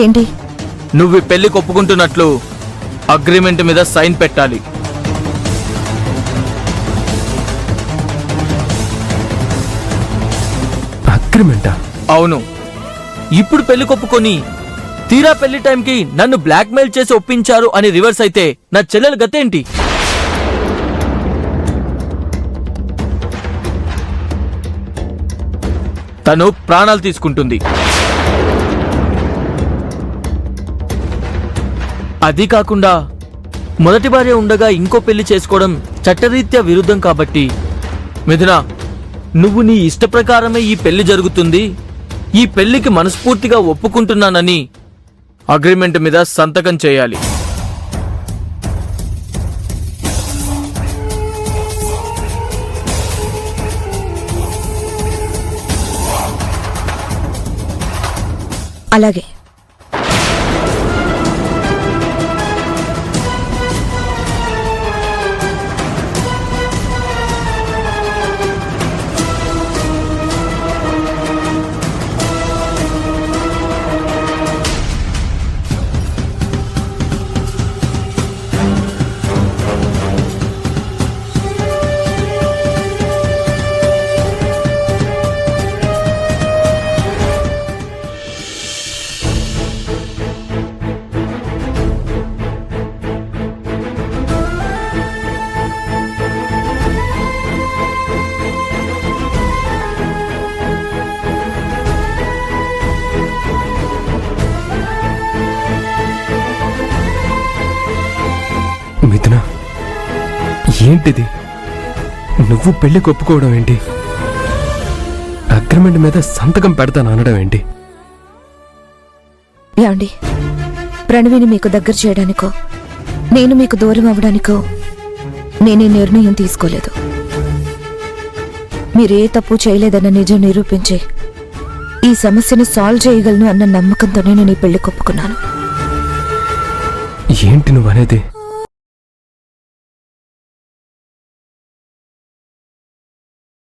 ఏంటి? నువ్వు పెళ్లి ఒప్పుకుంటున్నట్లు అగ్రిమెంట్ మీద సైన్ పెట్టాలి. అగ్రిమెంటా? అవును. ఇప్పుడు పెళ్లి కొప్పుకొని తీరా పెళ్లి టైంకి నన్ను బ్లాక్మెయిల్ చేసి ఒప్పించారు అని రివర్స్ అయితే నా చెల్లెలు గతేంటి? తను ప్రాణాలు తీసుకుంటుంది. అది కాకుండా మొదటి భార్య ఉండగా ఇంకో పెళ్లి చేసుకోవడం చట్టరీత్యా విరుద్ధం. కాబట్టి మిథున, నువ్వు నీ ఇష్ట ప్రకారమే ఈ పెళ్లి జరుగుతుంది, ఈ పెళ్లికి మనస్ఫూర్తిగా ఒప్పుకుంటున్నానని అగ్రిమెంట్ మీద సంతకం చేయాలి. అలాగే. మిథున, ఏంటిది? నువ్వు పెళ్లి ఒప్పుకోవడం ఏంటి? అగ్రిమెంట్ మీద సంతకం పెడతాను అనడం ఏంటి? యాండి, ప్రణవిని మీకు దగ్గర చేయడానికో నేను మీకు దూరం అవ్వడానికో నేనే నిర్ణయం తీసుకోలేదు. మీరే తప్పు చేయలేదన్న నిజం నిరూపించి ఈ సమస్యను సాల్వ్ చేయగలను అన్న నమ్మకంతోనే నేను ఈ పెళ్లి ఒప్పుకున్నాను. ఏంటి నువ్వనేది?